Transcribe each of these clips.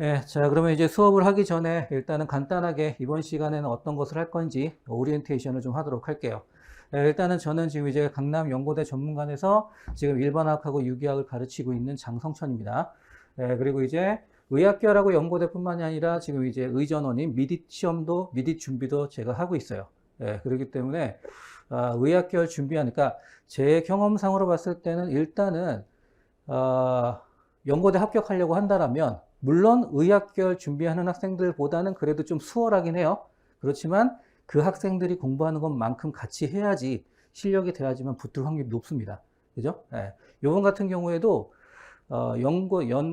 예, 자, 그러면 이제 수업을 하기 전에 일단은 간단하게 이번 시간에는 어떤 것을 할 건지 오리엔테이션을 좀 하도록 할게요. 예, 일단은 저는 지금 이제 강남연고대 전문관에서 지금 일반학하고 유기학을 가르치고 있는 장성천입니다. 예, 그리고 이제 의학계열하고 연고대뿐만이 아니라 지금 이제 의전원인 미디 시험도, 미디 준비도 제가 하고 있어요. 예, 그렇기 때문에 의학계열 준비하니까 제 경험상으로 봤을 때는 일단은 연고대 합격하려고 한다라면 물론 의학계열 준비하는 학생들보다는 그래도 좀 수월하긴 해요. 그렇지만 그 학생들이 공부하는 것만큼 같이 해야지 실력이 돼야지만 붙을 확률이 높습니다. 그죠? 예. 요번 같은 경우에도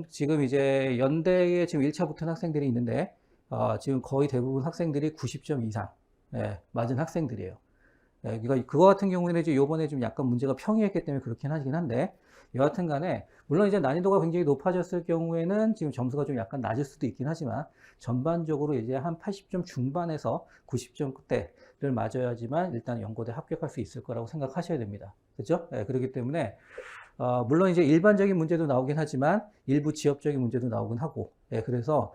지금 이제 연대에 지금 1차 붙은 학생들이 있는데 지금 거의 대부분 학생들이 90점 이상 맞은 학생들이에요. 그러니까 그거 같은 경우에는 이제 요번에 좀 약간 문제가 평이했기 때문에 그렇긴 하긴 한데, 여하튼 간에, 물론 이제 난이도가 굉장히 높아졌을 경우에는 지금 점수가 좀 약간 낮을 수도 있긴 하지만, 전반적으로 이제 한 80점 중반에서 90점 끝대를 맞아야지만 일단 연고대 합격할 수 있을 거라고 생각하셔야 됩니다. 그죠? 그렇기 때문에, 물론 이제 일반적인 문제도 나오긴 하지만, 일부 지역적인 문제도 나오긴 하고, 그래서,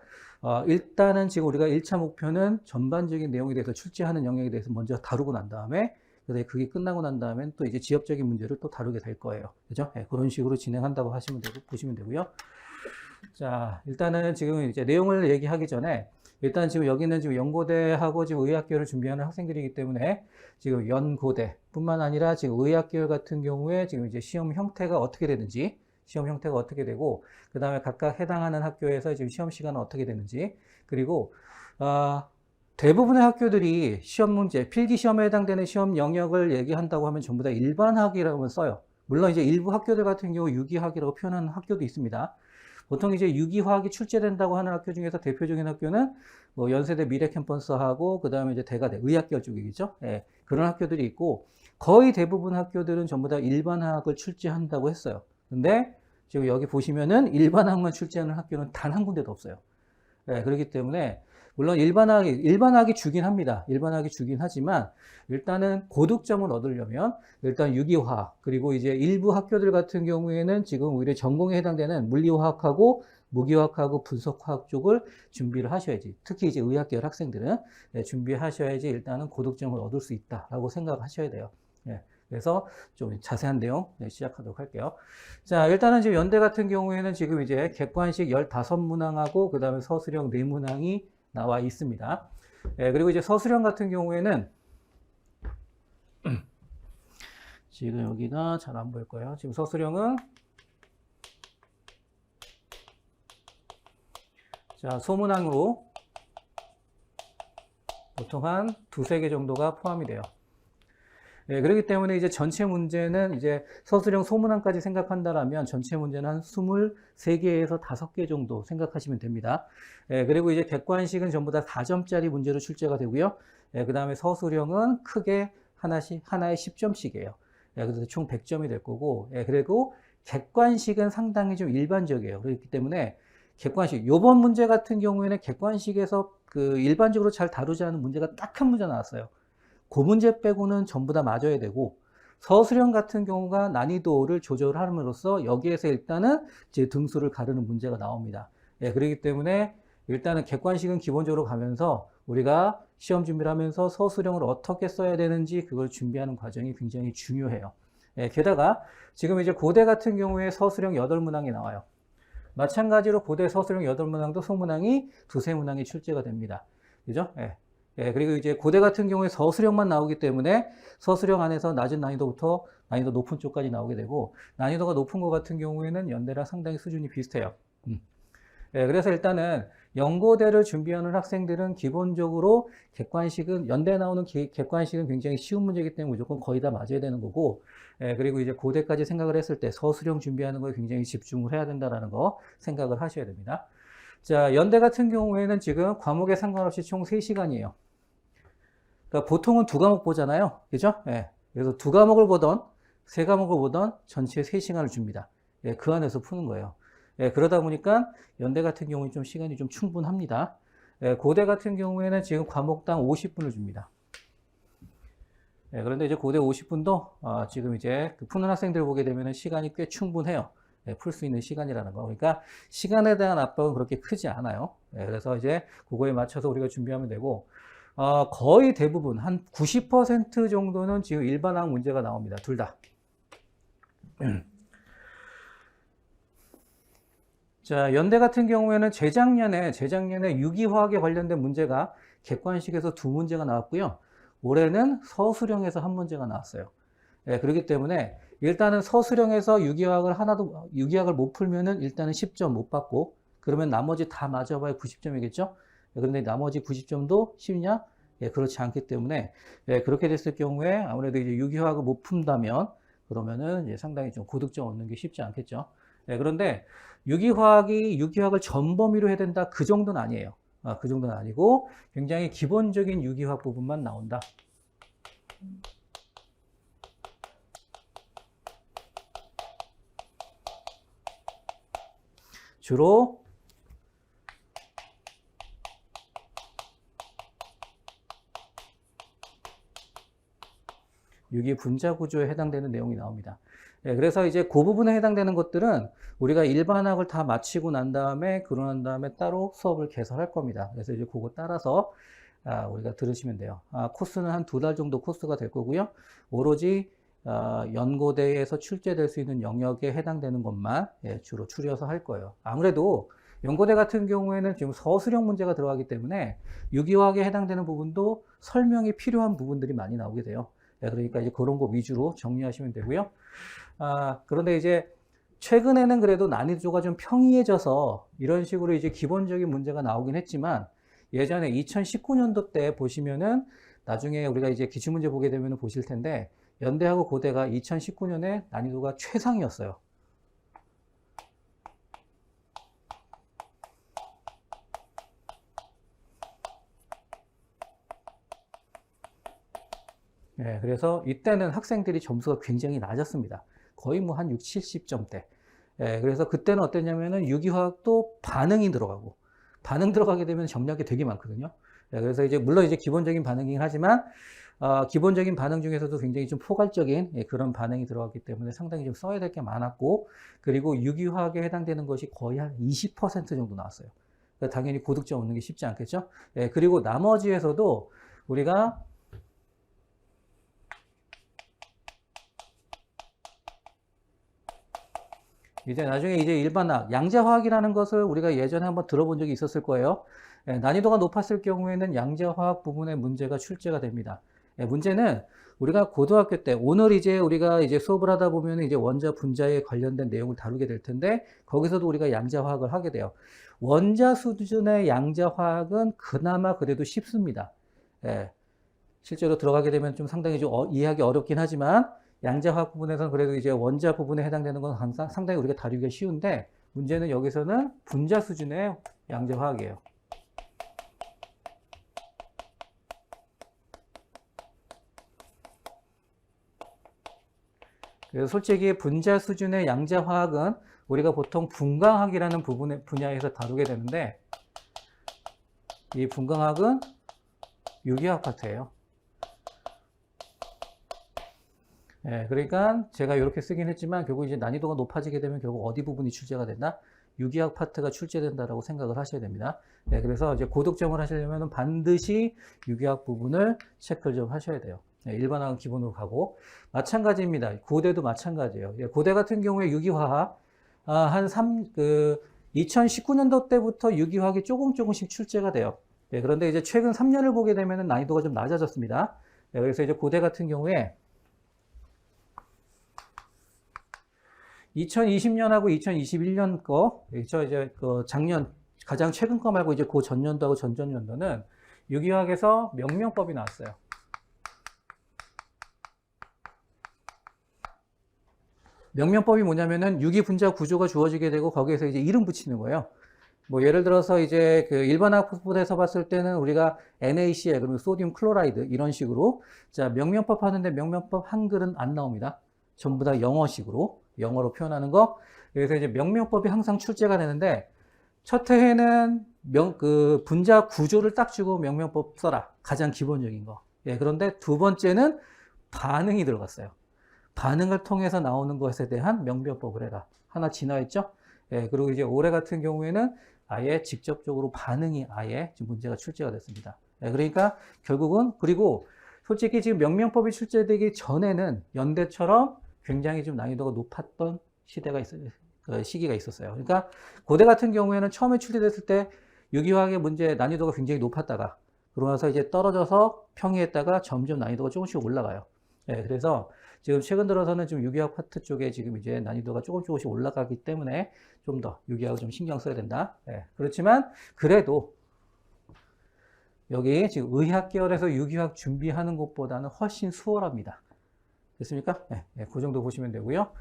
일단은 지금 우리가 1차 목표는 전반적인 내용에 대해서 출제하는 영역에 대해서 먼저 다루고 난 다음에, 그게 끝나고 난 다음엔 또 이제 지역적인 문제를 또 다루게 될 거예요. 그죠? 그런 식으로 진행한다고 보시면 되고요. 자, 일단은 지금 이제 내용을 얘기하기 전에, 일단 지금 여기는 지금 연고대하고 지금 의학계열을 준비하는 학생들이기 때문에 지금 연고대뿐만 아니라 지금 의학계열 같은 경우에 지금 이제 시험 형태가 어떻게 되는지, 시험 형태가 어떻게 되고, 그 다음에 각각 해당하는 학교에서 지금 시험 시간은 어떻게 되는지, 그리고, 대부분의 학교들이 시험 문제, 필기 시험에 해당되는 시험 영역을 얘기한다고 하면 전부 다 일반학이라고 써요. 물론 이제 일부 학교들 같은 경우 유기학이라고 표현하는 학교도 있습니다. 보통 이제 유기화학이 출제된다고 하는 학교 중에서 대표적인 학교는 뭐 연세대 미래캠퍼스하고 그 다음에 이제 대가대 의학계열 쪽이겠죠. 그런 학교들이 있고 거의 대부분 학교들은 전부 다 일반학을 출제한다고 했어요. 근데 지금 여기 보시면은 일반학만 출제하는 학교는 단 한 군데도 없어요. 그렇기 때문에 물론 일반학이 주긴 합니다. 일반학이 주긴 하지만 일단은 고득점을 얻으려면 일단 유기화학 그리고 이제 일부 학교들 같은 경우에는 지금 오히려 전공에 해당되는 물리화학하고 무기화학하고 분석화학 쪽을 준비를 하셔야지. 특히 이제 의학계열 학생들은 준비하셔야지 일단은 고득점을 얻을 수 있다라고 생각하셔야 돼요. 그래서 좀 자세한 내용 시작하도록 할게요. 자, 일단은 지금 연대 같은 경우에는 지금 이제 객관식 15문항하고 그 다음에 서술형 4문항이 나와 있습니다. 그리고 이제 서술형 같은 경우에는 지금 여기가 잘 안 보일 거예요. 지금 서술형은 자, 소문항으로 보통 한 두세 개 정도가 포함이 돼요. 그렇기 때문에 이제 전체 문제는 이제 서술형 소문항까지 생각한다라면 전체 문제는 한 23개에서 5개 정도 생각하시면 됩니다. 그리고 이제 객관식은 전부 다 4점짜리 문제로 출제가 되고요. 그 다음에 서술형은 크게 하나에 10점씩이에요. 그래서 총 100점이 될 거고, 그리고 객관식은 상당히 좀 일반적이에요. 그렇기 때문에 객관식, 요번 문제 같은 경우에는 객관식에서 그 일반적으로 잘 다루지 않은 문제가 딱 한 문제 나왔어요. 그 문제 빼고는 전부 다 맞아야 되고 서술형 같은 경우가 난이도를 조절함으로써 여기에서 일단은 이제 등수를 가르는 문제가 나옵니다. 그렇기 때문에 일단은 객관식은 기본적으로 가면서 우리가 시험 준비를 하면서 서술형을 어떻게 써야 되는지 그걸 준비하는 과정이 굉장히 중요해요. 게다가 지금 이제 고대 같은 경우에 서술형 8문항이 나와요. 마찬가지로 고대 서술형 8문항도 소문항이 두세 문항이 출제가 됩니다. 그죠? 그리고 이제 고대 같은 경우에 서술형만 나오기 때문에 서술형 안에서 낮은 난이도부터 난이도 높은 쪽까지 나오게 되고 난이도가 높은 것 같은 경우에는 연대랑 상당히 수준이 비슷해요. 그래서 일단은 연고대를 준비하는 학생들은 기본적으로 객관식은 연대에 나오는 객관식은 굉장히 쉬운 문제이기 때문에 무조건 거의 다 맞아야 되는 거고 그리고 이제 고대까지 생각을 했을 때 서술형 준비하는 거에 굉장히 집중을 해야 된다는 거 생각을 하셔야 됩니다. 자, 연대 같은 경우에는 지금 과목에 상관없이 총 3시간이에요. 그러니까 보통은 2과목 보잖아요. 그죠? 그래서 2과목을 보던, 3과목을 보던 전체 3시간을 줍니다. 그 안에서 푸는 거예요. 그러다 보니까 연대 같은 경우는 좀 시간이 좀 충분합니다. 고대 같은 경우에는 지금 과목당 50분을 줍니다. 그런데 이제 고대 50분도 지금 이제 그 푸는 학생들 보게 되면 시간이 꽤 충분해요. 풀 수 있는 시간이라는 거. 그러니까 시간에 대한 압박은 그렇게 크지 않아요. 그래서 이제 그거에 맞춰서 우리가 준비하면 되고, 거의 대부분 한 90% 정도는 지금 일반학 문제가 나옵니다. 둘 다. 자, 연대 같은 경우에는 재작년에 유기화학에 관련된 문제가 객관식에서 2문제가 나왔고요. 올해는 서술형에서 1문제가 나왔어요. 그렇기 때문에 일단은 서술형에서 유기화학을 못 풀면은 일단은 10점 못 받고, 그러면 나머지 다 맞아봐야 90점이겠죠? 그런데 나머지 90점도 쉽냐? 그렇지 않기 때문에, 그렇게 됐을 경우에 아무래도 이제 유기화학을 못 푼다면, 그러면은 이제 상당히 좀 고득점 얻는 게 쉽지 않겠죠? 그런데 유기화학을 전 범위로 해야 된다, 그 정도는 아니에요. 그 정도는 아니고 굉장히 기본적인 유기화학 부분만 나온다. 주로 유기 분자 구조에 해당되는 내용이 나옵니다. 그래서 이제 그 부분에 해당되는 것들은 우리가 일반학을 다 마치고 난 다음에 따로 수업을 개설할 겁니다. 그래서 이제 그거 따라서 우리가 들으시면 돼요. 코스는 한 2달 정도 코스가 될 거고요. 오로지 연고대에서 출제될 수 있는 영역에 해당되는 것만 주로 추려서 할 거예요. 아무래도 연고대 같은 경우에는 지금 서술형 문제가 들어가기 때문에 유기화학에 해당되는 부분도 설명이 필요한 부분들이 많이 나오게 돼요. 그러니까 이제 그런 거 위주로 정리하시면 되고요. 그런데 이제 최근에는 그래도 난이도가 좀 평이해져서 이런 식으로 이제 기본적인 문제가 나오긴 했지만, 예전에 2019년도 때 보시면은 나중에 우리가 이제 기출문제 보게 되면 보실 텐데, 연대하고 고대가 2019년에 난이도가 최상이었어요. 그래서 이때는 학생들이 점수가 굉장히 낮았습니다. 거의 뭐 한 60, 70점대. 그래서 그때는 어땠냐면은 유기화학도 반응이 들어가고, 반응 들어가게 되면 정리할 게 되게 많거든요. 그래서 이제 물론 이제 기본적인 반응이긴 하지만, 기본적인 반응 중에서도 굉장히 좀 포괄적인 그런 반응이 들어갔기 때문에 상당히 좀 써야 될 게 많았고, 그리고 유기화학에 해당되는 것이 거의 한 20% 정도 나왔어요. 그러니까 당연히 고득점 얻는 게 쉽지 않겠죠? 그리고 나머지에서도 우리가 이제 나중에 이제 일반학, 양자화학이라는 것을 우리가 예전에 한번 들어본 적이 있었을 거예요. 난이도가 높았을 경우에는 양자화학 부분의 문제가 출제가 됩니다. 문제는 우리가 고등학교 때, 오늘 이제 우리가 이제 수업을 하다 보면 이제 원자 분자에 관련된 내용을 다루게 될 텐데, 거기서도 우리가 양자화학을 하게 돼요. 원자 수준의 양자화학은 그나마 그래도 쉽습니다. 실제로 들어가게 되면 좀 상당히 좀 이해하기 어렵긴 하지만, 양자화학 부분에서는 그래도 이제 원자 부분에 해당되는 건 항상 상당히 우리가 다루기가 쉬운데, 문제는 여기서는 분자 수준의 양자화학이에요. 그래서 솔직히 분자 수준의 양자화학은 우리가 보통 분광학이라는 분야에서 다루게 되는데, 이 분광학은 유기화학 파트예요. 그러니까 제가 이렇게 쓰긴 했지만 결국 이제 난이도가 높아지게 되면 결국 어디 부분이 출제가 된다? 유기화학 파트가 출제된다라고 생각을 하셔야 됩니다. 그래서 이제 고득점을 하시려면 반드시 유기화학 부분을 체크를 좀 하셔야 돼요. 일반학은 기본으로 가고, 마찬가지입니다. 고대도 마찬가지예요. 고대 같은 경우에 유기화학 한 2019년도 때부터 유기화학이 조금씩 출제가 돼요. 그런데 이제 최근 3년을 보게 되면 난이도가 좀 낮아졌습니다. 그래서 이제 고대 같은 경우에 2020년하고 2021년 거, 이제 그 작년, 가장 최근 거 말고 이제 그 전년도하고 전전년도는 유기화학에서 명명법이 나왔어요. 명명법이 뭐냐면은 유기 분자 구조가 주어지게 되고 거기에서 이제 이름 붙이는 거예요. 뭐 예를 들어서 이제 그 일반학 부분에서 봤을 때는 우리가 NaCl, 그러면 소디움 클로라이드 이런 식으로, 자, 명명법 하는데 명명법 한글은 안 나옵니다. 전부 다 영어식으로, 영어로 표현하는 거. 그래서 이제 명명법이 항상 출제가 되는데, 첫 해에는 그 분자 구조를 딱 주고 명명법 써라. 가장 기본적인 거. 그런데 두 번째는 반응이 들어갔어요. 반응을 통해서 나오는 것에 대한 명명법을 해라. 하나 지나있죠? 예, 그리고 이제 올해 같은 경우에는 아예 직접적으로 반응이 아예 지금 문제가 출제가 됐습니다. 예, 그러니까 결국은, 그리고 솔직히 지금 명명법이 출제되기 전에는 연대처럼 굉장히 좀 난이도가 높았던 시기가 있었어요. 그러니까 고대 같은 경우에는 처음에 출제됐을 때 유기화학의 문제 난이도가 굉장히 높았다가 그러고 나서 이제 떨어져서 평이했다가 점점 난이도가 조금씩 올라가요. 예, 그래서 지금 최근 들어서는 좀 유기화학 파트 쪽에 지금 이제 난이도가 조금씩 올라가기 때문에 좀 더 유기화학을 좀 신경 써야 된다. 예, 그렇지만 그래도 여기 지금 의학 계열에서 유기화학 준비하는 것보다는 훨씬 수월합니다. 됐습니까? 예, 예, 그 정도 보시면 되고요.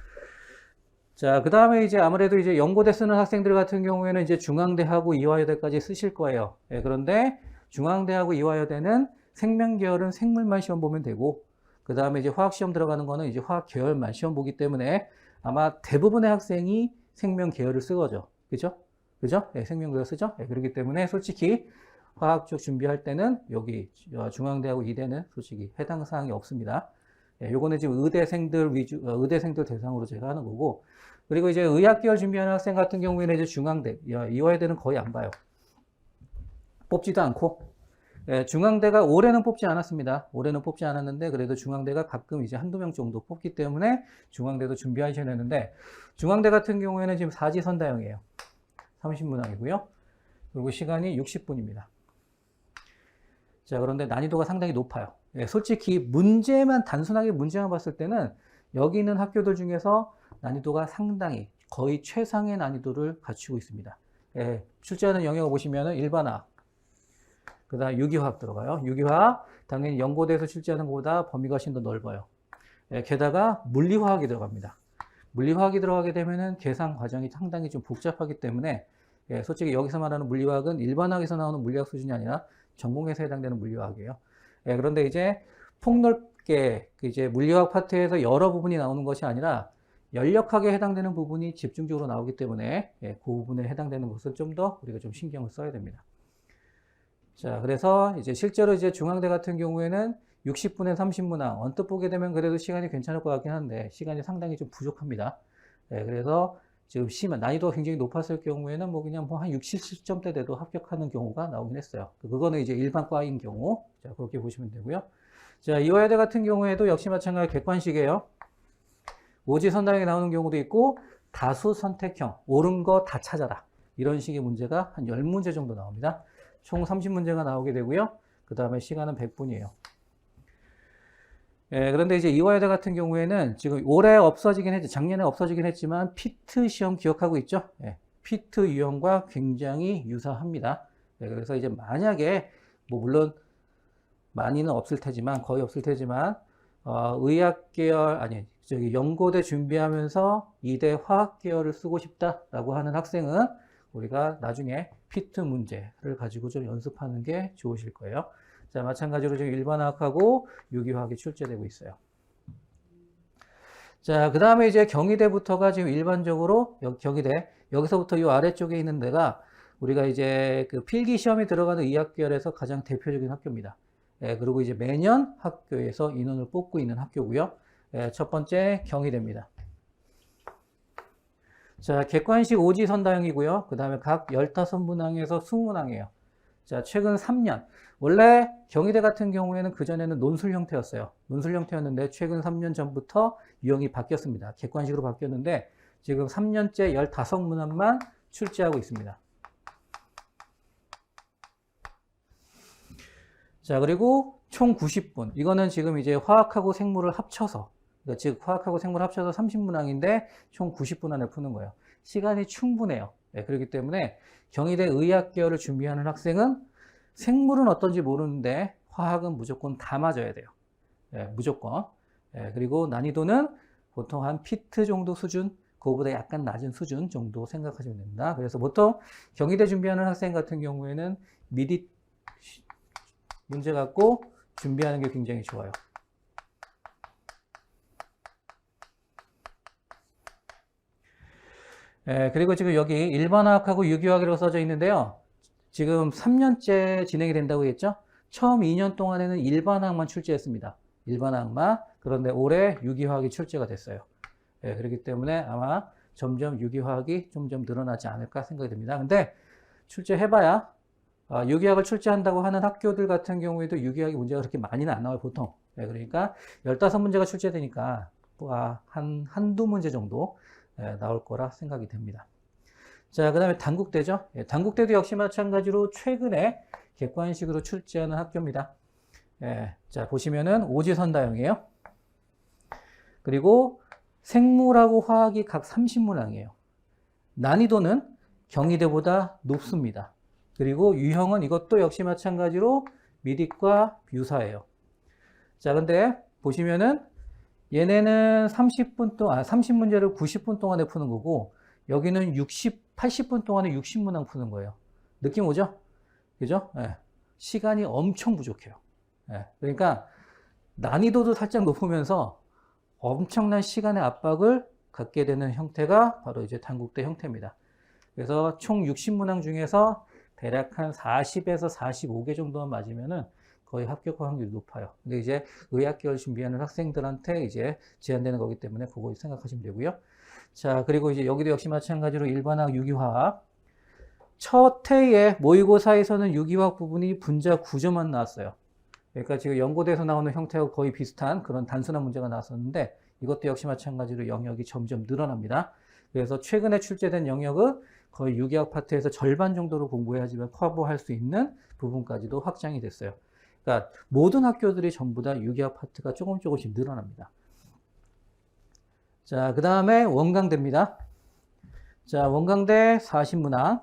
자, 그 다음에 이제 아무래도 이제 연고대 쓰는 학생들 같은 경우에는 이제 중앙대하고 이화여대까지 쓰실 거예요. 예, 그런데 중앙대하고 이화여대는 생명 계열은 생물만 시험 보면 되고, 그 다음에 이제 화학 시험 들어가는 거는 이제 화학 계열만 시험 보기 때문에 아마 대부분의 학생이 생명 계열을 쓰거죠. 그죠? 그죠? 예, 생명 계열 쓰죠? 예, 그렇기 때문에 솔직히 화학 쪽 준비할 때는 여기 중앙대하고 이대는 솔직히 해당 사항이 없습니다. 예, 요거는 지금 의대생들 의대생들 대상으로 제가 하는 거고, 그리고 이제 의학 계열 준비하는 학생 같은 경우에는 이제 중앙대, 이화여대는 거의 안 봐요. 뽑지도 않고, 예, 중앙대가 올해는 뽑지 않았습니다. 올해는 뽑지 않았는데, 그래도 중앙대가 가끔 이제 한두 명 정도 뽑기 때문에 중앙대도 준비하셔야 되는데, 중앙대 같은 경우에는 지금 사지선다형이에요. 30문항이고요. 그리고 시간이 60분입니다. 자, 그런데 난이도가 상당히 높아요. 예, 솔직히 문제만, 단순하게 문제만 봤을 때는 여기 있는 학교들 중에서 난이도가 상당히 거의 최상의 난이도를 갖추고 있습니다. 예, 출제하는 영역을 보시면은 일반화학, 그 다음 유기화학 들어가요. 유기화학, 당연히 연고대에서 출제하는 것보다 범위가 훨씬 더 넓어요. 예, 게다가 물리화학이 들어갑니다. 물리화학이 들어가게 되면은 계산 과정이 상당히 좀 복잡하기 때문에, 예, 솔직히 여기서 말하는 물리화학은 일반학에서 나오는 물리학 수준이 아니라 전공에서 해당되는 물리화학이에요. 예, 그런데 이제 폭넓게 이제 물리화학 파트에서 여러 부분이 나오는 것이 아니라 연력학에 해당되는 부분이 집중적으로 나오기 때문에, 예, 그 부분에 해당되는 것을 좀 더 우리가 좀 신경을 써야 됩니다. 자, 그래서 이제 실제로 이제 중앙대 같은 경우에는 60분에 30문항, 언뜻 보게 되면 그래도 시간이 괜찮을 것 같긴 한데 시간이 상당히 좀 부족합니다. 예, 그래서 지금 난이도가 굉장히 높았을 경우에는 뭐 그냥 뭐 한 60, 70점대 돼도 합격하는 경우가 나오긴 했어요. 그거는 이제 일반과인 경우. 자, 그렇게 보시면 되고요. 자, 이화여대 같은 경우에도 역시 마찬가지 객관식이에요. 오지선다형이 나오는 경우도 있고 다수 선택형, 옳은 거 다 찾아라. 이런 식의 문제가 한 10문제 정도 나옵니다. 총 30문제가 나오게 되고요. 그 다음에 시간은 100분이에요. 예, 그런데 이제 이화여대 같은 경우에는 지금 올해 없어지긴 했지, 작년에 없어지긴 했지만 피트 시험 기억하고 있죠? 예, 피트 유형과 굉장히 유사합니다. 예, 그래서 이제 만약에 뭐 물론 많이는 없을 테지만 거의 없을 테지만 의학 계열 아니 저기 연고대 준비하면서 이대 화학 계열을 쓰고 싶다라고 하는 학생은 우리가 나중에 피트 문제를 가지고 좀 연습하는 게 좋으실 거예요. 자, 마찬가지로 지금 일반화학하고 유기화학이 출제되고 있어요. 자, 그 다음에 이제 경희대부터가 지금 일반적으로 경희대, 여기서부터 이 아래쪽에 있는 데가 우리가 이제 그 필기 시험에 들어가는 의학 계열에서 가장 대표적인 학교입니다. 예, 그리고 이제 매년 학교에서 인원을 뽑고 있는 학교고요. 예, 첫 번째 경희대입니다. 자, 객관식 오지선다형이고요. 그 다음에 각 15문항에서 20문항이에요. 자, 최근 3년. 원래 경희대 같은 경우에는 그전에는 논술 형태였어요. 논술 형태였는데 최근 3년 전부터 유형이 바뀌었습니다. 객관식으로 바뀌었는데 지금 3년째 15문항만 출제하고 있습니다. 자, 그리고 총 90분. 이거는 지금 이제 화학하고 생물을 합쳐서, 그러니까 즉 화학하고 생물을 합쳐서 30문항인데 총 90분 안에 푸는 거예요. 시간이 충분해요. 네, 그렇기 때문에 경희대 의학 계열을 준비하는 학생은 생물은 어떤지 모르는데 화학은 무조건 다 맞아야 돼요. 네, 무조건. 네, 그리고 난이도는 보통 한 피트 정도 수준, 그거보다 약간 낮은 수준 정도 생각하시면 됩니다. 그래서 보통 경희대 준비하는 학생 같은 경우에는 미리 문제 갖고 준비하는 게 굉장히 좋아요. 그리고 지금 여기 일반화학하고 유기화학이라고 써져 있는데요. 지금 3년째 진행이 된다고 했죠? 처음 2년 동안에는 일반화학만 출제했습니다. 일반화학만. 그런데 올해 유기화학이 출제가 됐어요. 그렇기 때문에 아마 점점 유기화학이 점점 늘어나지 않을까 생각이 듭니다. 근데 출제해봐야 유기학을 출제한다고 하는 학교들 같은 경우에도 유기학의 문제가 그렇게 많이는 안 나와요, 보통. 네, 그러니까 15문제가 출제되니까 한두 문제 정도 나올 거라 생각이 됩니다. 자, 그 다음에 단국대죠. 예, 단국대도 역시 마찬가지로 최근에 객관식으로 출제하는 학교입니다. 예, 자, 보시면은 오지선다형이에요. 그리고 생물하고 화학이 각 30문항이에요. 난이도는 경희대보다 높습니다. 그리고 유형은 이것도 역시 마찬가지로 미립과 유사해요. 자, 근데 보시면은 얘네는 30문제를 90분 동안에 푸는 거고, 여기는 80분 동안에 60문항 푸는 거예요. 느낌 오죠? 그죠? 예. 시간이 엄청 부족해요. 예. 그러니까 난이도도 살짝 높으면서 엄청난 시간의 압박을 갖게 되는 형태가 바로 이제 단국대 형태입니다. 그래서 총 60문항 중에서 대략 한 40에서 45개 정도만 맞으면은 거의 합격할 확률이 높아요. 근데 이제 의학계열 준비하는 학생들한테 이제 제한되는 거기 때문에 그거 생각하시면 되고요. 자, 그리고 이제 여기도 역시 마찬가지로 일반학, 유기화학. 첫 해에 모의고사에서는 유기화학 부분이 분자 9점만 나왔어요. 그러니까 지금 연고대에서 나오는 형태하고 거의 비슷한 그런 단순한 문제가 나왔었는데 이것도 역시 마찬가지로 영역이 점점 늘어납니다. 그래서 최근에 출제된 영역은 거의 유기학 파트에서 절반 정도로 공부해야지만 커버할 수 있는 부분까지도 확장이 됐어요. 그러니까 모든 학교들이 전부 다 유기학 파트가 조금씩 늘어납니다. 자, 그 다음에 원광대입니다. 자, 원광대 40문항,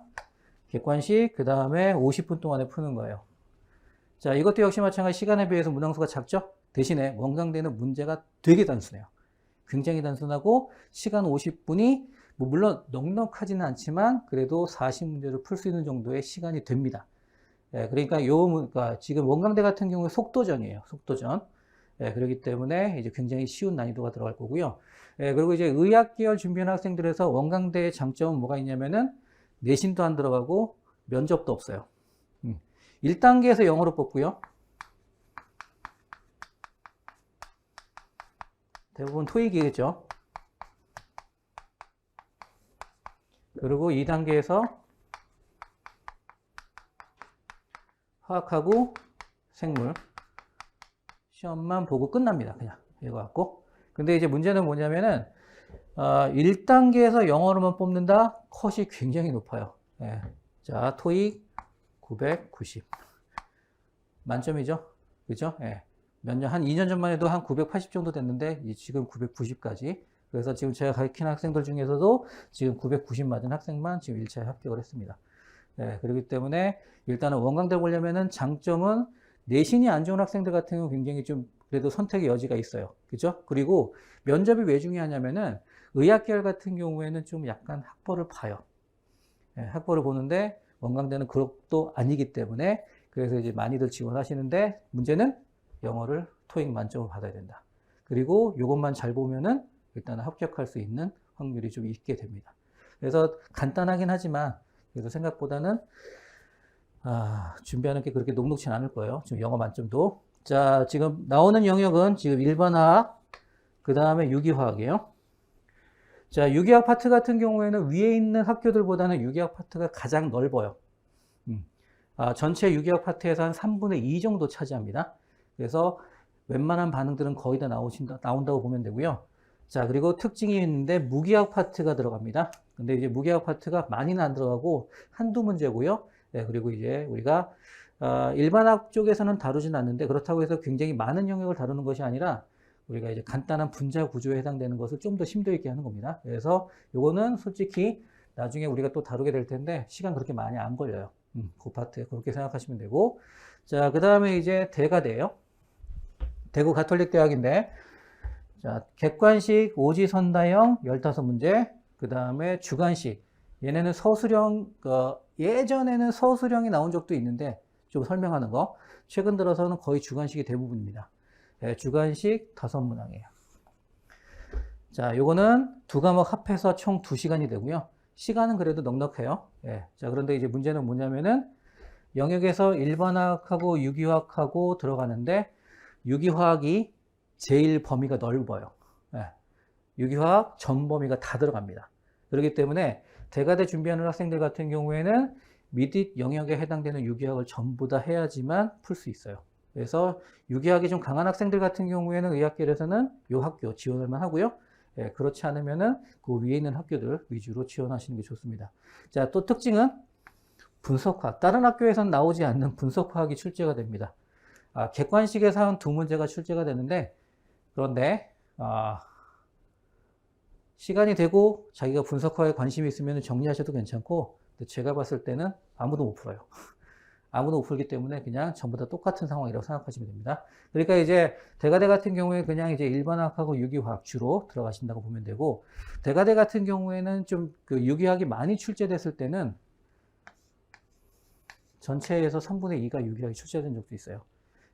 객관식, 그 다음에 50분 동안에 푸는 거예요. 자, 이것도 역시 마찬가지 시간에 비해서 문항수가 작죠? 대신에 원광대는 문제가 되게 단순해요. 굉장히 단순하고 시간 50분이 물론 넉넉하지는 않지만 그래도 40문제를 풀 수 있는 정도의 시간이 됩니다. 예, 그러니까 지금 원광대 같은 경우에 속도전이에요. 속도전. 예, 그렇기 때문에 이제 굉장히 쉬운 난이도가 들어갈 거고요. 예, 그리고 이제 의학 계열 준비하는 학생들에서 원광대의 장점은 뭐가 있냐면은 내신도 안 들어가고 면접도 없어요. 1단계에서 영어로 뽑고요. 대부분 토익이겠죠. 그리고 2단계에서 화학하고 생물 시험만 보고 끝납니다. 그냥 이거 갖고. 근데 이제 문제는 뭐냐면은 1단계에서 영어로만 뽑는다. 컷이 굉장히 높아요. 예. 자, 토익 990 만점이죠. 그죠? 예. 한 2년 전만 해도 한 980 정도 됐는데 지금 990까지. 그래서 지금 제가 가르치는 학생들 중에서도 지금 990 맞은 학생만 지금 1차에 합격을 했습니다. 네, 그렇기 때문에 일단은 원광대 보려면은 장점은 내신이 안 좋은 학생들 같은 경우 굉장히 좀 그래도 선택의 여지가 있어요. 그죠? 그리고 면접이 왜 중요하냐면은 의학계열 같은 경우에는 좀 약간 학벌을 봐요. 네, 학벌을 보는데 원광대는 그것도 아니기 때문에 그래서 이제 많이들 지원하시는데 문제는 영어를 토익 만점을 받아야 된다. 그리고 이것만 잘 보면은 일단 합격할 수 있는 확률이 좀 있게 됩니다. 그래서 간단하긴 하지만 그래도 생각보다는 준비하는 게 그렇게 녹록진 않을 거예요. 지금 영어 만점도. 자, 지금 나오는 영역은 지금 일반화학, 그 다음에 유기화학이에요. 자, 유기학 파트 같은 경우에는 위에 있는 학교들보다는 유기학 파트가 가장 넓어요. 전체 유기학 파트에서 한 3분의 2 정도 차지합니다. 그래서 웬만한 반응들은 거의 다 나온다고 보면 되고요. 자, 그리고 특징이 있는데 무기학 파트가 들어갑니다. 근데 이제 무기학 파트가 많이는 안 들어가고 한두 문제고요. 네, 그리고 이제 우리가 일반학 쪽에서는 다루진 않는데 그렇다고 해서 굉장히 많은 영역을 다루는 것이 아니라 우리가 이제 간단한 분자 구조에 해당되는 것을 좀 더 심도 있게 하는 겁니다. 그래서 요거는 솔직히 나중에 우리가 또 다루게 될 텐데 시간 그렇게 많이 안 걸려요. 그 파트에 그렇게 생각하시면 되고. 자, 그 다음에 이제 대가대예요. 대구 가톨릭대학인데 자, 객관식 오지선다형 15문제, 그 다음에 주관식. 얘네는 서술형, 예전에는 서술형이 나온 적도 있는데, 좀 설명하는 거. 최근 들어서는 거의 주관식이 대부분입니다. 예, 주관식 5문항이에요. 자, 요거는 두 과목 합해서 총 2시간이 되고요. 시간은 그래도 넉넉해요. 예, 자, 그런데 이제 문제는 뭐냐면은, 영역에서 일반화학하고 유기화학하고 들어가는데, 유기화학이 제일 범위가 넓어요. 예. 유기화학 전 범위가 다 들어갑니다. 그렇기 때문에 대가대 준비하는 학생들 같은 경우에는 미디 영역에 해당되는 유기학을 전부 다 해야지만 풀 수 있어요. 그래서 유기학이 좀 강한 학생들 같은 경우에는 의학계에서는 이 학교 지원을만 하고요. 예, 그렇지 않으면은 그 위에 있는 학교들 위주로 지원하시는 게 좋습니다. 자, 또 특징은 분석학. 다른 학교에서는 나오지 않는 분석학이 출제가 됩니다. 객관식에서 한 두 문제가 출제가 되는데, 그런데 시간이 되고 자기가 분석학에 관심이 있으면 정리하셔도 괜찮고, 제가 봤을 때는 아무도 못 풀어요. 아무도 못 풀기 때문에 그냥 전부 다 똑같은 상황이라고 생각하시면 됩니다. 그러니까 이제 대가대 같은 경우에 그냥 이제 일반학하고 유기화학 주로 들어가신다고 보면 되고, 대가대 같은 경우에는 좀 그 유기학이 많이 출제됐을 때는 전체에서 3분의 2가 유기학이 출제된 적도 있어요.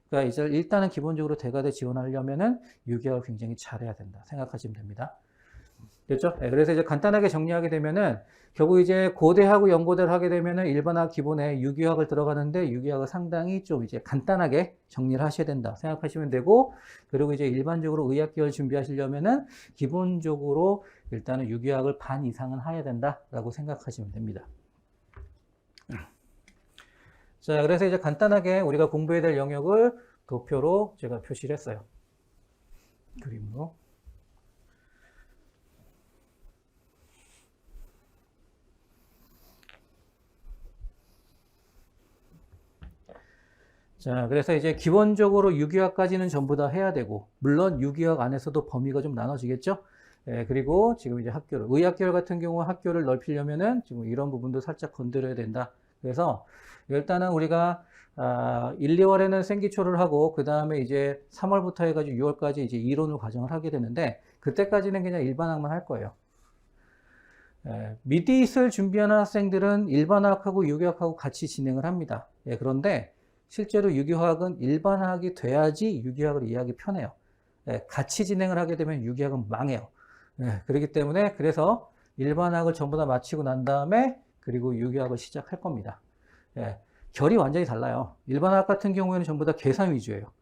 그러니까 이제 일단은 기본적으로 대가대 지원하려면은 유기학을 굉장히 잘해야 된다 생각하시면 됩니다. 됐죠? 네, 그래서 이제 간단하게 정리하게 되면은 결국 이제 고대하고 연고대를 하게 되면은 일반학 기본에 유기학을 들어가는데 유기학을 상당히 좀 이제 간단하게 정리를 하셔야 된다 생각하시면 되고, 그리고 이제 일반적으로 의학계열 준비하시려면은 기본적으로 일단은 유기학을 반 이상은 해야 된다라고 생각하시면 됩니다. 자, 그래서 이제 간단하게 우리가 공부해야 될 영역을 도표로 제가 표시를 했어요. 그림으로. 자, 그래서 이제 기본적으로 유기학까지는 전부 다 해야 되고, 물론 유기학 안에서도 범위가 좀 나눠지겠죠? 예, 그리고 지금 이제 학교를, 의학계열 같은 경우 학교를 넓히려면은 지금 이런 부분도 살짝 건드려야 된다. 그래서 일단은 우리가 1, 2월에는 생기초를 하고, 그 다음에 이제 3월부터 해가지고 6월까지 이제 이론을 과정을 하게 되는데, 그때까지는 그냥 일반학만 할 거예요. 예, 미디잇을 준비하는 학생들은 일반학하고 유기학하고 같이 진행을 합니다. 예, 그런데 실제로 유기화학은 일반학이 돼야지 유기학을 이해하기 편해요. 예, 같이 진행을 하게 되면 유기학은 망해요. 예, 그렇기 때문에 그래서 일반학을 전부 다 마치고 난 다음에 그리고 유기학을 시작할 겁니다. 예, 결이 완전히 달라요. 일반학 같은 경우에는 전부 다 계산 위주예요.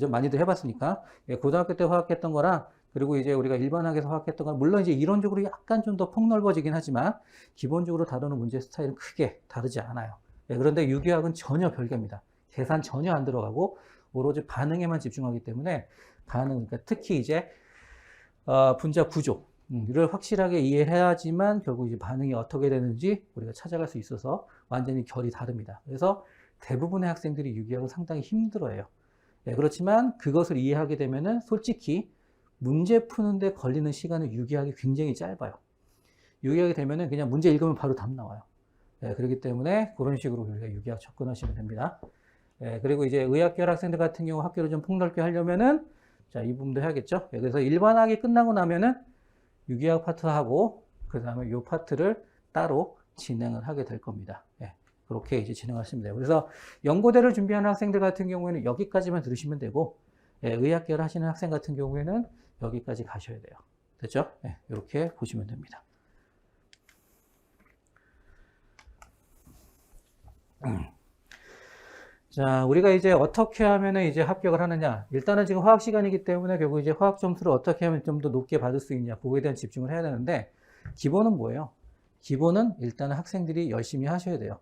좀 많이들 해봤으니까. 예, 고등학교 때 화학했던 거랑 그리고 이제 우리가 일반학에서 화학했던 건 물론 이제 이론적으로 약간 좀 더 폭넓어지긴 하지만 기본적으로 다루는 문제 스타일은 크게 다르지 않아요. 예, 그런데 유기학은 전혀 별개입니다. 계산 전혀 안 들어가고 오로지 반응에만 집중하기 때문에 그러니까 특히 이제 분자 구조를 확실하게 이해해야지만 결국 이제 반응이 어떻게 되는지 우리가 찾아갈 수 있어서 완전히 결이 다릅니다. 그래서 대부분의 학생들이 유기학을 상당히 힘들어해요. 네, 그렇지만 그것을 이해하게 되면은 솔직히 문제 푸는데 걸리는 시간은 유기학이 굉장히 짧아요. 유기학이 되면은 그냥 문제 읽으면 바로 답 나와요. 네, 그렇기 때문에 그런 식으로 우리가 유기학 접근하시면 됩니다. 네, 그리고 이제 의학계열 학생들 같은 경우 학교를 좀 폭넓게 하려면은 자, 이 부분도 해야겠죠. 네, 그래서 일반학이 끝나고 나면은 유기학 파트 하고 그 다음에 이 파트를 따로 진행을 하게 될 겁니다. 네, 그렇게 이제 진행하시면 돼요. 그래서 연고대를 준비하는 학생들 같은 경우에는 여기까지만 들으시면 되고, 예, 의학계열 하시는 학생 같은 경우에는 여기까지 가셔야 돼요. 됐죠? 예, 이렇게 보시면 됩니다. 자, 우리가 이제 어떻게 하면은 이제 합격을 하느냐. 일단은 지금 화학 시간이기 때문에 결국 이제 화학 점수를 어떻게 하면 좀 더 높게 받을 수 있냐. 그거에 대한 집중을 해야 되는데, 기본은 뭐예요? 기본은 일단은 학생들이 열심히 하셔야 돼요.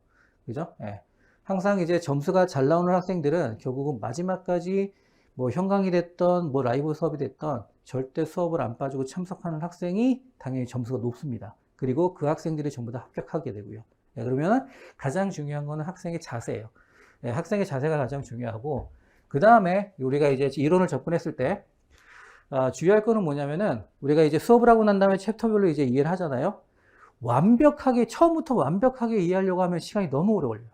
그죠? 예. 항상 이제 점수가 잘 나오는 학생들은 결국은 마지막까지 뭐 현강이 됐던 뭐 라이브 수업이 됐던 절대 수업을 안 빠지고 참석하는 학생이 당연히 점수가 높습니다. 그리고 그 학생들이 전부 다 합격하게 되고요. 예, 그러면 가장 중요한 거는 학생의 자세예요. 예, 학생의 자세가 가장 중요하고, 그 다음에 우리가 이제 이론을 접근했을 때 주의할 거는 뭐냐면은 우리가 이제 수업을 하고 난 다음에 챕터별로 이제 이해를 하잖아요. 완벽하게 처음부터 완벽하게 이해하려고 하면 시간이 너무 오래 걸려요.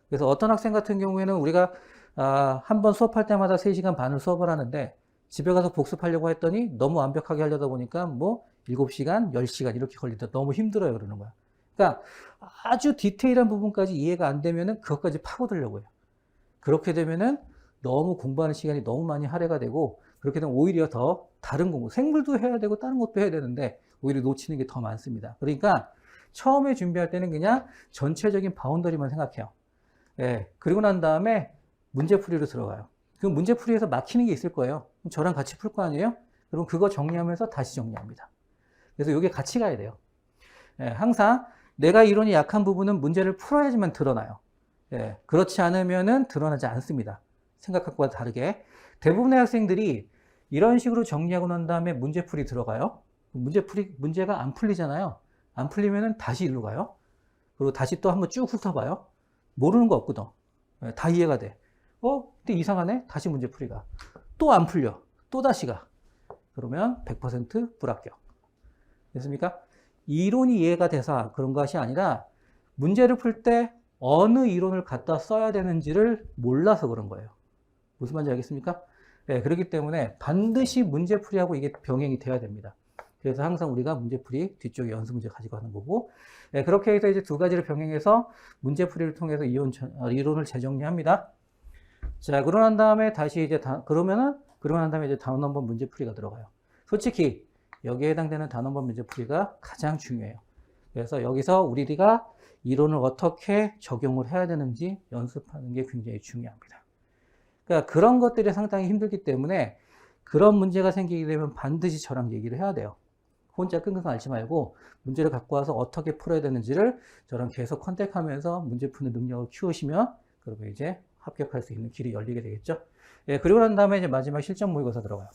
그래서 어떤 학생 같은 경우에는 우리가 한 번 수업할 때마다 3시간 반을 수업을 하는데 집에 가서 복습하려고 했더니 너무 완벽하게 하려다 보니까 뭐 7시간, 10시간 이렇게 걸린다. 너무 힘들어요. 그러는 거야. 그러니까 아주 디테일한 부분까지 이해가 안 되면은 그것까지 파고들려고 해요. 그렇게 되면은 너무 공부하는 시간이 너무 많이 할애가 되고, 그렇게 되면 오히려 더 다른 공부, 생물도 해야 되고 다른 것도 해야 되는데 오히려 놓치는 게 더 많습니다. 그러니까 처음에 준비할 때는 그냥 전체적인 바운더리만 생각해요. 예, 그리고 난 다음에 문제풀이로 들어가요. 그 문제풀이에서 막히는 게 있을 거예요. 그럼 저랑 같이 풀 거 아니에요? 그럼 그거 정리하면서 다시 정리합니다. 그래서 이게 같이 가야 돼요. 예, 항상 내가 이론이 약한 부분은 문제를 풀어야지만 드러나요. 예, 그렇지 않으면은 드러나지 않습니다. 생각과 다르게. 대부분의 학생들이 이런 식으로 정리하고 난 다음에 문제풀이 들어가요. 문제가 안 풀리잖아요. 안 풀리면은 다시 일로 가요. 그리고 다시 또 한번 쭉 훑어봐요. 모르는 거 없거든. 예, 다 이해가 돼. 근데 이상하네? 다시 문제풀이가. 또 안 풀려. 또 다시 가. 그러면 100% 불합격. 됐습니까? 이론이 이해가 돼서 그런 것이 아니라 문제를 풀 때 어느 이론을 갖다 써야 되는지를 몰라서 그런 거예요. 무슨 말인지 알겠습니까? 네, 그렇기 때문에 반드시 문제풀이하고 이게 병행이 돼야 됩니다. 그래서 항상 우리가 문제풀이 뒤쪽에 연습 문제 가지고 하는 거고, 네, 그렇게 해서 이제 두 가지를 병행해서 문제풀이를 통해서 이론을 재정리합니다. 자, 그러고 난 다음에 다시 이제 그러고 난 다음에 이제 단원번 문제풀이가 들어가요. 솔직히 여기에 해당되는 단원번 문제풀이가 가장 중요해요. 그래서 여기서 우리가 이론을 어떻게 적용을 해야 되는지 연습하는 게 굉장히 중요합니다. 그러니까 그런 것들이 상당히 힘들기 때문에 그런 문제가 생기게 되면 반드시 저랑 얘기를 해야 돼요. 혼자 끙끙 앓지 말고 문제를 갖고 와서 어떻게 풀어야 되는지를 저랑 계속 컨택하면서 문제 푸는 능력을 키우시면 그러면 이제 합격할 수 있는 길이 열리게 되겠죠. 예, 그리고 난 다음에 이제 마지막 실전 모의고사 들어가요.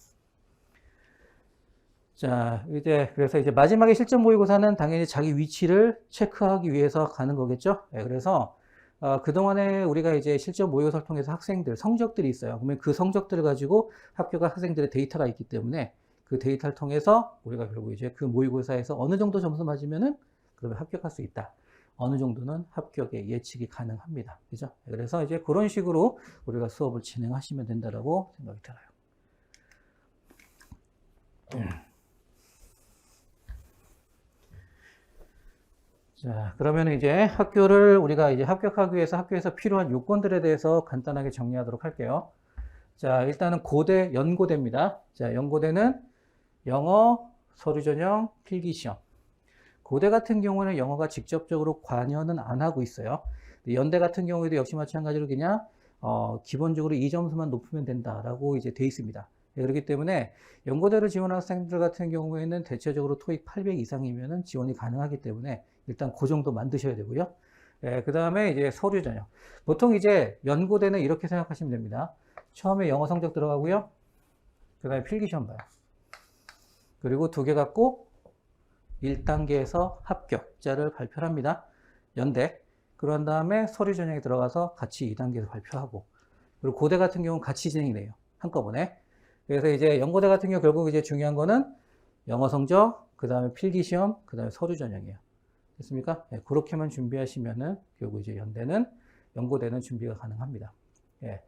자, 그래서 이제 마지막에 실전 모의고사는 당연히 자기 위치를 체크하기 위해서 가는 거겠죠. 예, 그래서 그동안에 우리가 이제 실전 모의고사를 통해서 학생들 성적들이 있어요. 그러면 그 성적들을 가지고 합격한 학생들의 데이터가 있기 때문에 그 데이터를 통해서 우리가 결국 이제 그 모의고사에서 어느 정도 점수 맞으면은 그러면 합격할 수 있다. 어느 정도는 합격의 예측이 가능합니다. 그죠? 그래서 이제 그런 식으로 우리가 수업을 진행하시면 된다라고 생각이 들어요. 자, 그러면 이제 우리가 이제 합격하기 위해서 학교에서 필요한 요건들에 대해서 간단하게 정리하도록 할게요. 자, 일단은 연고대입니다. 자, 연고대는 영어, 서류 전형, 필기 시험. 고대 같은 경우는 영어가 직접적으로 관여는 안 하고 있어요. 연대 같은 경우에도 역시 마찬가지로 그냥 기본적으로 이 점수만 높으면 된다라고 이제 돼 있습니다. 네, 그렇기 때문에 연고대를 지원한 학생들 같은 경우에는 대체적으로 토익 800 이상이면 지원이 가능하기 때문에 일단 그 정도 만드셔야 되고요. 네, 그 다음에 이제 서류 전형. 보통 이제 연고대는 이렇게 생각하시면 됩니다. 처음에 영어 성적 들어가고요. 그 다음에 필기 시험 봐요. 그리고 두 개 갖고 1단계에서 합격자를 발표를 합니다. 연대. 그런 다음에 서류 전형에 들어가서 같이 2단계에서 발표하고. 그리고 고대 같은 경우는 같이 진행이 돼요. 한꺼번에. 그래서 이제 연고대 같은 경우 결국 이제 중요한 거는 영어 성적, 그 다음에 필기 시험, 그 다음에 서류 전형이에요. 됐습니까? 네, 그렇게만 준비하시면은 결국 이제 연고대는 준비가 가능합니다. 예.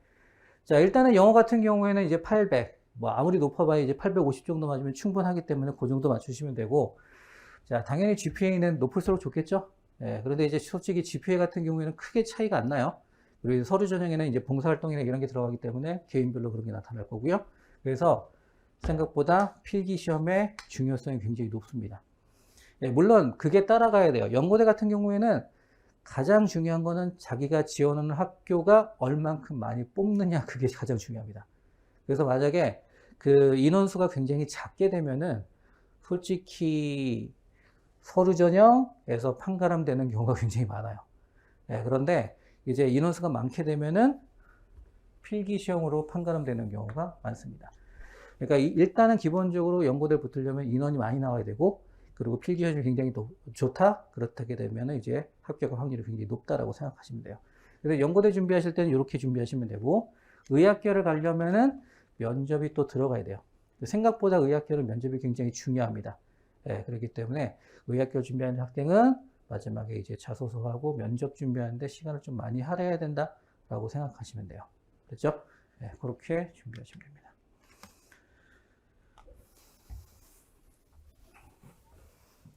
자, 일단은 영어 같은 경우에는 이제 800, 뭐 아무리 높아봐야 이제 850 정도 맞으면 충분하기 때문에 그 정도 맞추시면 되고, 자, 당연히 GPA는 높을수록 좋겠죠? 예, 그런데 이제 솔직히 GPA 같은 경우에는 크게 차이가 안 나요. 그리고 서류 전형에는 이제 봉사활동이나 이런 게 들어가기 때문에 개인별로 그런 게 나타날 거고요. 그래서 생각보다 필기 시험의 중요성이 굉장히 높습니다. 예, 물론 그게 따라가야 돼요. 연고대 같은 경우에는 가장 중요한 거는 자기가 지원하는 학교가 얼만큼 많이 뽑느냐, 그게 가장 중요합니다. 그래서 만약에 그 인원수가 굉장히 작게 되면은 솔직히 서류 전형에서 판가름되는 경우가 굉장히 많아요. 네, 그런데 이제 인원수가 많게 되면은 필기 시험으로 판가름되는 경우가 많습니다. 그러니까 일단은 기본적으로 연고대 붙으려면 인원이 많이 나와야 되고, 그리고 필기 시험이 굉장히 좋다? 그렇게 되면 이제 합격 확률이 굉장히 높다라고 생각하시면 돼요. 그래서 연고대 준비하실 때는 이렇게 준비하시면 되고, 의학계를 가려면은 면접이 또 들어가야 돼요. 생각보다 의학계는 면접이 굉장히 중요합니다. 네, 그렇기 때문에 의학교 준비하는 학생은 마지막에 이제 자소서하고 면접 준비하는데 시간을 좀 많이 할애해야 된다라고 생각하시면 돼요. 그렇죠? 네, 그렇게 준비하시면 됩니다.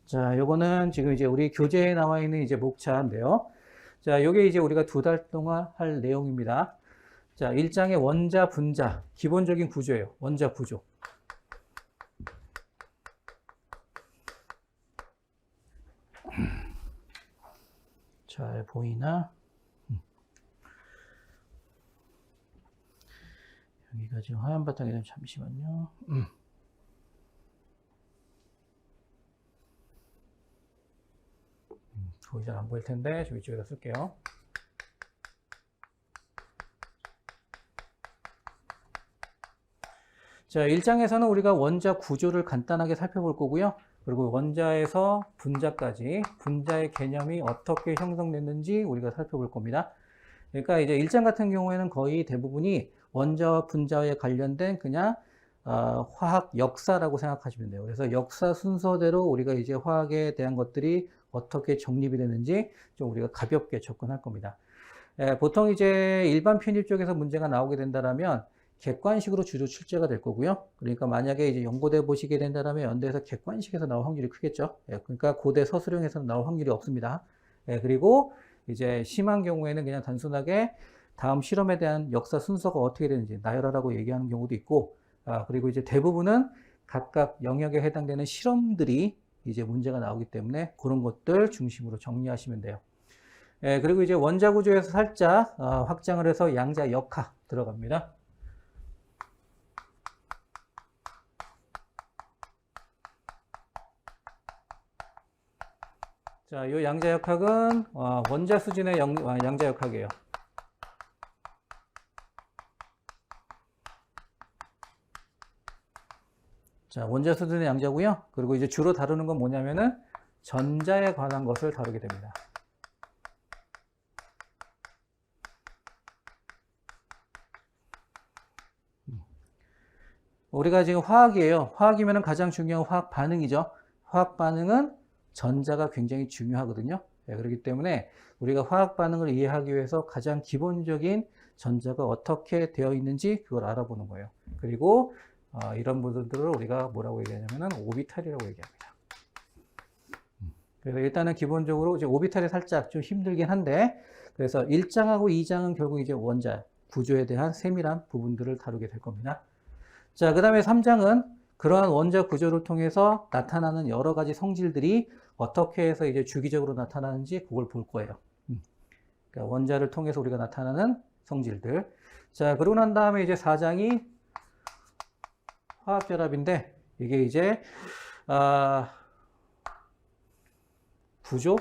자, 요거는 지금 이제 우리 교재에 나와 있는 이제 목차인데요. 자, 요게 이제 우리가 2달 동안 할 내용입니다. 자, 1장의 원자, 분자, 기본적인 구조예요. 원자 구조. 잘 보이나? 여기가 지금 하얀 바탕이라면 잠시만요. 거의 잘 안 보일 텐데 좀 이쪽에다 쓸게요. 자, 1장에서는 우리가 원자 구조를 간단하게 살펴볼 거고요. 그리고 원자에서 분자까지, 분자의 개념이 어떻게 형성됐는지 우리가 살펴볼 겁니다. 그러니까 이제 1장 같은 경우에는 거의 대부분이 원자와 분자에 관련된 그냥 화학 역사라고 생각하시면 돼요. 그래서 역사 순서대로 우리가 이제 화학에 대한 것들이 어떻게 정립이 되는지 좀 우리가 가볍게 접근할 겁니다. 보통 이제 일반 편입 쪽에서 문제가 나오게 된다라면 객관식으로 주로 출제가 될 거고요. 그러니까 만약에 이제 연고대 보시게 된다면 연대에서 객관식에서 나올 확률이 크겠죠. 그러니까 고대 서술형에서는 나올 확률이 없습니다. 그리고 이제 심한 경우에는 그냥 단순하게 다음 실험에 대한 역사 순서가 어떻게 되는지 나열하라고 얘기하는 경우도 있고, 그리고 이제 대부분은 각각 영역에 해당되는 실험들이 이제 문제가 나오기 때문에 그런 것들 중심으로 정리하시면 돼요. 그리고 이제 원자 구조에서 살짝 확장을 해서 양자 역학 들어갑니다. 자, 이 양자역학은 원자 수준의 양자역학이에요. 자, 원자 수준의 양자고요. 그리고 이제 주로 다루는 건 뭐냐면은 전자에 관한 것을 다루게 됩니다. 우리가 지금 화학이에요. 화학이면은 가장 중요한 화학 반응이죠. 화학 반응은 전자가 굉장히 중요하거든요. 그렇기 때문에 우리가 화학 반응을 이해하기 위해서 가장 기본적인 전자가 어떻게 되어 있는지 그걸 알아보는 거예요. 그리고 이런 부분들을 우리가 뭐라고 얘기하냐면은 오비탈이라고 얘기합니다. 그래서 일단은 기본적으로 이제 오비탈이 살짝 좀 힘들긴 한데, 그래서 1장하고 2장은 결국 이제 원자 구조에 대한 세밀한 부분들을 다루게 될 겁니다. 자, 그 다음에 3장은 그러한 원자 구조를 통해서 나타나는 여러 가지 성질들이 어떻게 해서 이제 주기적으로 나타나는지 그걸 볼 거예요. 그러니까 원자를 통해서 우리가 나타나는 성질들. 자, 그러고 난 다음에 이제 4장이 화학결합인데, 이게 이제 구조,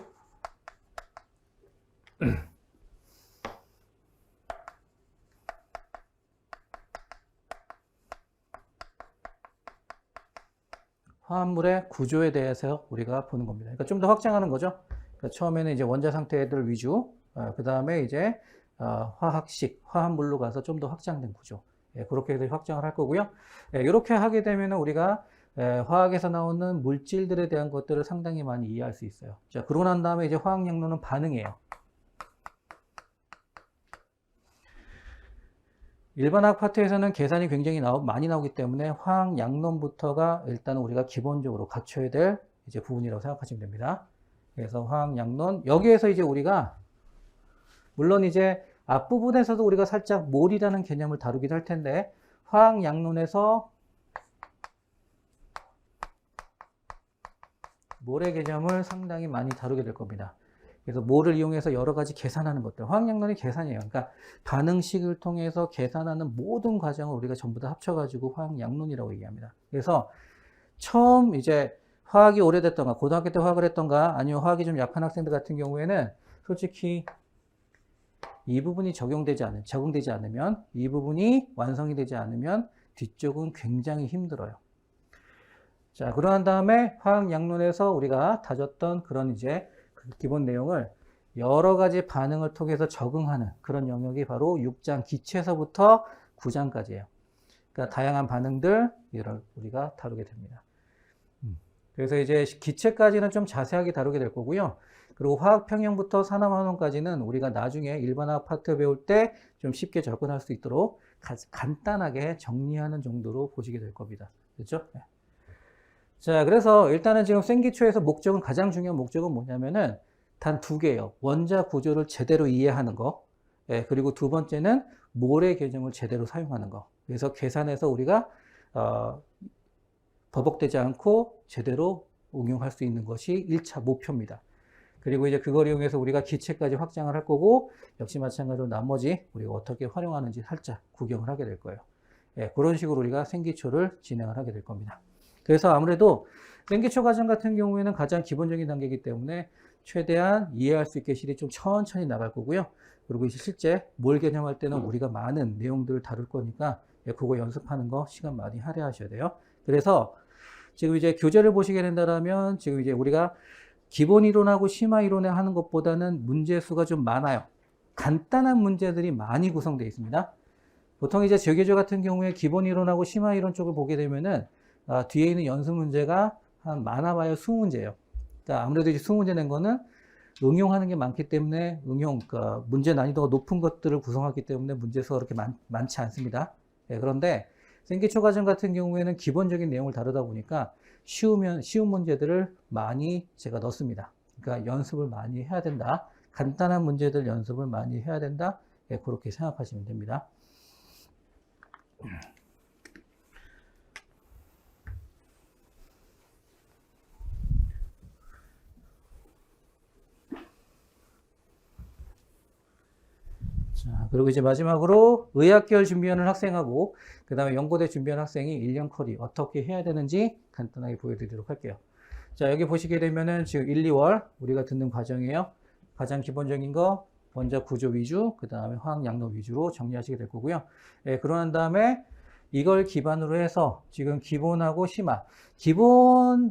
화합물의 구조에 대해서 우리가 보는 겁니다. 그러니까 좀 더 확장하는 거죠. 그러니까 처음에는 이제 원자 상태들 위주, 그 다음에 이제 화학식, 화합물로 가서 좀 더 확장된 구조. 그렇게 확장을 할 거고요. 이렇게 하게 되면 우리가 화학에서 나오는 물질들에 대한 것들을 상당히 많이 이해할 수 있어요. 자, 그러고 난 다음에 이제 화학 양론은 반응이에요. 일반 화학 파트에서는 계산이 굉장히 많이 나오기 때문에 화학 양론부터가 일단 우리가 기본적으로 갖춰야 될 이제 부분이라고 생각하시면 됩니다. 그래서 화학 양론, 여기에서 이제 우리가 물론 이제 앞부분에서도 우리가 살짝 몰이라는 개념을 다루기도 할 텐데, 화학 양론에서 몰의 개념을 상당히 많이 다루게 될 겁니다. 그래서 몰을 이용해서 여러 가지 계산하는 것들, 화학 양론이 계산이에요. 그러니까 반응식을 통해서 계산하는 모든 과정을 우리가 전부 다 합쳐가지고 화학 양론이라고 얘기합니다. 그래서 처음 이제 화학이 오래됐던가, 고등학교 때 화학을 했던가, 아니면 화학이 좀 약한 학생들 같은 경우에는 솔직히 이 부분이 적용되지 않으면, 이 부분이 완성이 되지 않으면 뒤쪽은 굉장히 힘들어요. 자, 그러한 다음에 화학 양론에서 우리가 다졌던 그런 이제 기본 내용을 여러 가지 반응을 통해서 적응하는 그런 영역이 바로 6장 기체에서부터 9장까지예요. 그러니까 다양한 반응들, 이를 우리가 다루게 됩니다. 그래서 이제 기체까지는 좀 자세하게 다루게 될 거고요. 그리고 화학 평형부터 산화환원까지는 우리가 나중에 일반 화학 파트 배울 때 좀 쉽게 접근할 수 있도록 간단하게 정리하는 정도로 보시게 될 겁니다. 그렇죠? 네. 자, 그래서 일단은 지금 생기초에서 가장 중요한 목적은 뭐냐면은 단 두 개예요. 원자 구조를 제대로 이해하는 거. 그리고 두 번째는 몰의 개념을 제대로 사용하는 거. 그래서 계산해서 우리가 버벅대지 않고 제대로 응용할 수 있는 것이 1차 목표입니다. 그리고 이제 그걸 이용해서 우리가 기체까지 확장을 할 거고, 역시 마찬가지로 나머지 우리가 어떻게 활용하는지 살짝 구경을 하게 될 거예요. 그런 식으로 우리가 생기초를 진행을 하게 될 겁니다. 그래서 아무래도 생기초 과정 같은 경우에는 가장 기본적인 단계이기 때문에 최대한 이해할 수 있게 실이 좀 천천히 나갈 거고요. 그리고 이제 실제 뭘 개념할 때는 우리가 많은 내용들을 다룰 거니까 그거 연습하는 거 시간 많이 할애하셔야 돼요. 그래서 지금 이제 교재를 보시게 된다면 지금 이제 우리가 기본 이론하고 심화 이론에 하는 것보다는 문제 수가 좀 많아요. 간단한 문제들이 많이 구성되어 있습니다. 보통 이제 제교재 같은 경우에 기본 이론하고 심화 이론 쪽을 보게 되면은 뒤에 있는 연습 문제가 한 많아봐야 20문제예요. 그러니까 아무래도 이제 20문제 낸 거는 응용하는 게 많기 때문에 그러니까 문제 난이도가 높은 것들을 구성하기 때문에 문제 수가 그렇게 많지 않습니다. 그런데 생기초 과정 같은 경우에는 기본적인 내용을 다루다 보니까 쉬운 문제들을 많이 제가 넣습니다. 그러니까 연습을 많이 해야 된다. 간단한 문제들 연습을 많이 해야 된다. 그렇게 생각하시면 됩니다. 자, 그리고 이제 마지막으로 의학계열 준비하는 학생하고 그 다음에 연고대 준비하는 학생이 1년 커리 어떻게 해야 되는지 간단하게 보여드리도록 할게요. 자, 여기 보시게 되면은 지금 1, 2월 우리가 듣는 과정이에요. 가장 기본적인 거 먼저 구조 위주, 그 다음에 화학 양로 위주로 정리하시게 될 거고요. 그러한 다음에 이걸 기반으로 해서 지금 기본하고 심화.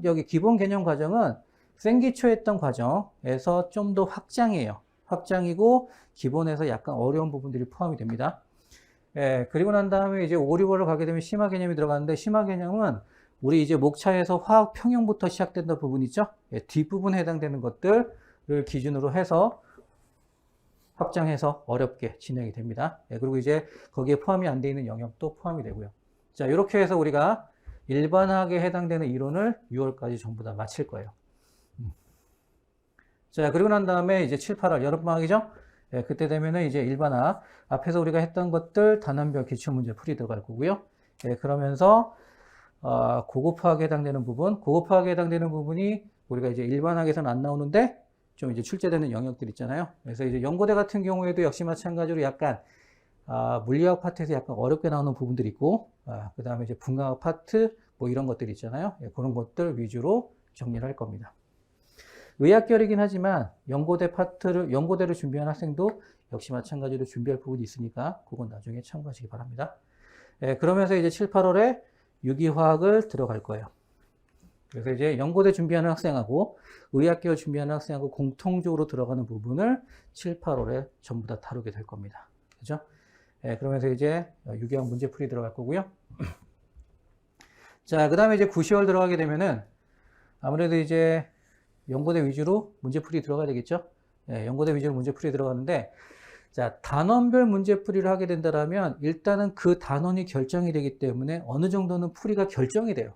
여기 기본 개념 과정은 생기초 했던 과정에서 좀 더 확장이에요. 확장이고 기본에서 약간 어려운 부분들이 포함이 됩니다. 그리고 난 다음에 이제 5, 6월을 가게 되면 심화 개념이 들어가는데 심화 개념은 우리 이제 목차에서 화학 평형부터 시작된다 부분 있죠? 뒷부분에 해당되는 것들을 기준으로 해서 확장해서 어렵게 진행이 됩니다. 그리고 이제 거기에 포함이 안 되어 있는 영역도 포함이 되고요. 자, 이렇게 해서 우리가 일반화학에 해당되는 이론을 6월까지 전부 다 마칠 거예요. 자, 그리고 난 다음에 이제 7, 8월 여름방학이죠? 그때 되면은 이제 일반화학 앞에서 우리가 했던 것들 단원별 기출문제 풀이 들어갈 거고요. 그러면서 고급화학에 해당되는 고급화학에 해당되는 부분이 우리가 이제 일반학에서는 안 나오는데 좀 이제 출제되는 영역들 있잖아요. 그래서 이제 연고대 같은 경우에도 역시 마찬가지로 약간 물리학 파트에서 약간 어렵게 나오는 부분들이 있고, 그 다음에 이제 분광학 파트 뭐 이런 것들이 있잖아요. 그런 것들 위주로 정리를 할 겁니다. 의학결이긴 하지만 연고대를 준비한 학생도 역시 마찬가지로 준비할 부분이 있으니까 그건 나중에 참고하시기 바랍니다. 그러면서 이제 7, 8월에 유기화학을 들어갈 거예요. 그래서 이제 연고대 준비하는 학생하고 의학계열 준비하는 학생하고 공통적으로 들어가는 부분을 7, 8월에 전부 다 다루게 될 겁니다. 그죠? 그러면서 이제 유기화학 문제풀이 들어갈 거고요. 자, 그 다음에 이제 9, 10월 들어가게 되면은 아무래도 이제 연고대 위주로 문제풀이 들어가야 되겠죠? 연고대 위주로 문제풀이 들어가는데, 자, 단원별 문제풀이를 하게 된다면 일단은 그 단원이 결정이 되기 때문에 어느 정도는 풀이가 결정이 돼요.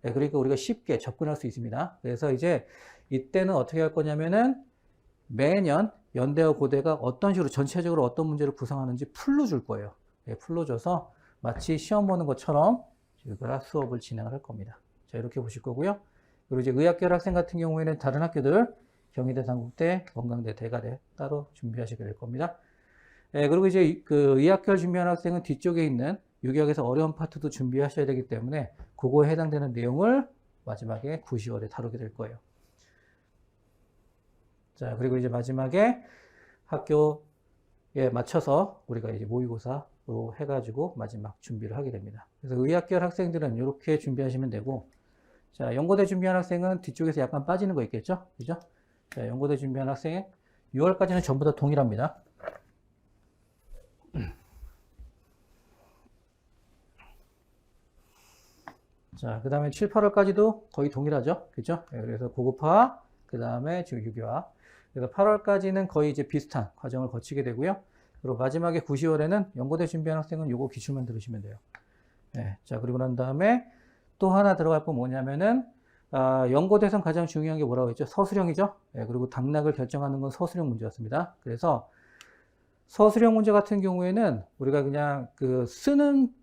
그러니까 우리가 쉽게 접근할 수 있습니다. 그래서 이제 이때는 어떻게 할 거냐면은 매년 연대와 고대가 어떤 식으로 전체적으로 어떤 문제를 구성하는지 풀로 줄 거예요. 풀로 줘서 마치 시험 보는 것처럼 저희가 수업을 진행을 할 겁니다. 자, 이렇게 보실 거고요. 그리고 이제 의학계열 학생 같은 경우에는 다른 학교들 경희대, 단국대, 원광대, 대가대 따로 준비하시게 될 겁니다. 그리고 이제 그 의학계열 준비하는 학생은 뒤쪽에 있는 유기학에서 어려운 파트도 준비하셔야 되기 때문에 그거에 해당되는 내용을 마지막에 9, 10월에 다루게 될 거예요. 자, 그리고 이제 마지막에 학교에 맞춰서 우리가 이제 모의고사로 해가지고 마지막 준비를 하게 됩니다. 그래서 의학계열 학생들은 이렇게 준비하시면 되고, 자, 연고대 준비한 학생은 뒤쪽에서 약간 빠지는 거 있겠죠? 그죠? 자, 연고대 준비한 학생 6월까지는 전부 다 동일합니다. 자, 그 다음에 7, 8월까지도 거의 동일하죠? 그죠? 그래서 고급화, 그 다음에 지금 유기화. 그래서 8월까지는 거의 이제 비슷한 과정을 거치게 되고요. 그리고 마지막에 9, 10월에는 연고대 준비한 학생은 요거 기출만 들으시면 돼요. 자, 그리고 난 다음에 또 하나 들어갈 건 뭐냐면은, 연고대에선 가장 중요한 게 뭐라고 했죠? 서술형이죠? 그리고 당락을 결정하는 건 서술형 문제였습니다. 그래서 서술형 문제 같은 경우에는 우리가 그냥 그 쓰는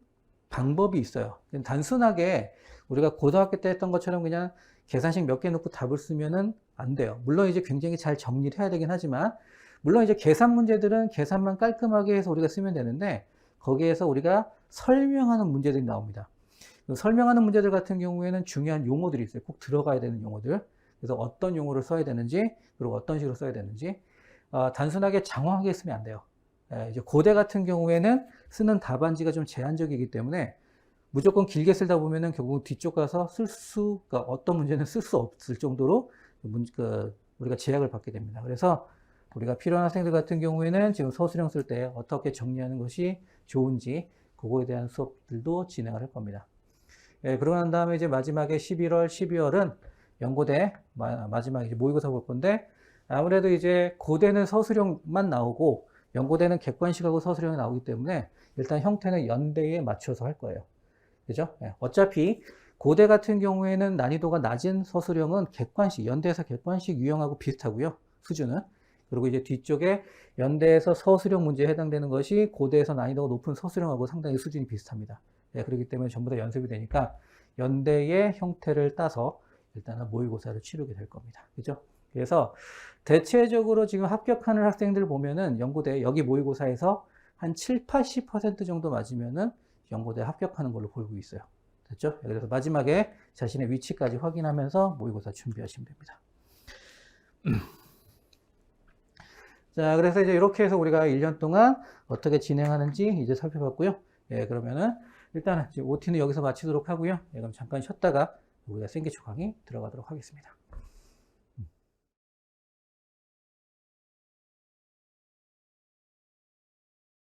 방법이 있어요. 단순하게 우리가 고등학교 때 했던 것처럼 그냥 계산식 몇 개 넣고 답을 쓰면은 안 돼요. 물론 이제 굉장히 잘 정리를 해야 되긴 하지만, 물론 이제 계산 문제들은 계산만 깔끔하게 해서 우리가 쓰면 되는데, 거기에서 우리가 설명하는 문제들이 나옵니다. 설명하는 문제들 같은 경우에는 중요한 용어들이 있어요. 꼭 들어가야 되는 용어들. 그래서 어떤 용어를 써야 되는지, 그리고 어떤 식으로 써야 되는지, 단순하게 장황하게 쓰면 안 돼요. 이제 고대 같은 경우에는 쓰는 답안지가 좀 제한적이기 때문에 무조건 길게 쓰다 보면은 결국 뒤쪽 가서 그러니까 어떤 문제는 쓸 수 없을 정도로 우리가 제약을 받게 됩니다. 그래서 우리가 필요한 학생들 같은 경우에는 지금 서술형 쓸 때 어떻게 정리하는 것이 좋은지 그거에 대한 수업들도 진행을 할 겁니다. 그러고 난 다음에 이제 마지막에 11월, 12월은 연고대 마지막 이제 모의고사 볼 건데 아무래도 이제 고대는 서술형만 나오고 연고대는 객관식하고 서술형이 나오기 때문에 일단 형태는 연대에 맞춰서 할 거예요. 그죠? 어차피 고대 같은 경우에는 난이도가 낮은 서술형은 객관식, 연대에서 객관식 유형하고 비슷하고요. 수준은. 그리고 이제 뒤쪽에 연대에서 서술형 문제에 해당되는 것이 고대에서 난이도가 높은 서술형하고 상당히 수준이 비슷합니다. 그렇기 때문에 전부 다 연습이 되니까 연대의 형태를 따서 일단은 모의고사를 치르게 될 겁니다. 그죠? 그래서 대체적으로 지금 합격하는 학생들 보면은 연고대 여기 모의고사에서 한 7, 80% 정도 맞으면은 연고대 합격하는 걸로 보이고 있어요. 됐죠? 그래서 마지막에 자신의 위치까지 확인하면서 모의고사 준비하시면 됩니다. 자, 그래서 이제 이렇게 해서 우리가 1년 동안 어떻게 진행하는지 이제 살펴봤고요. 그러면은 일단은 OT는 여기서 마치도록 하고요. 그럼 잠깐 쉬었다가 우리가 생기초 강의 들어가도록 하겠습니다.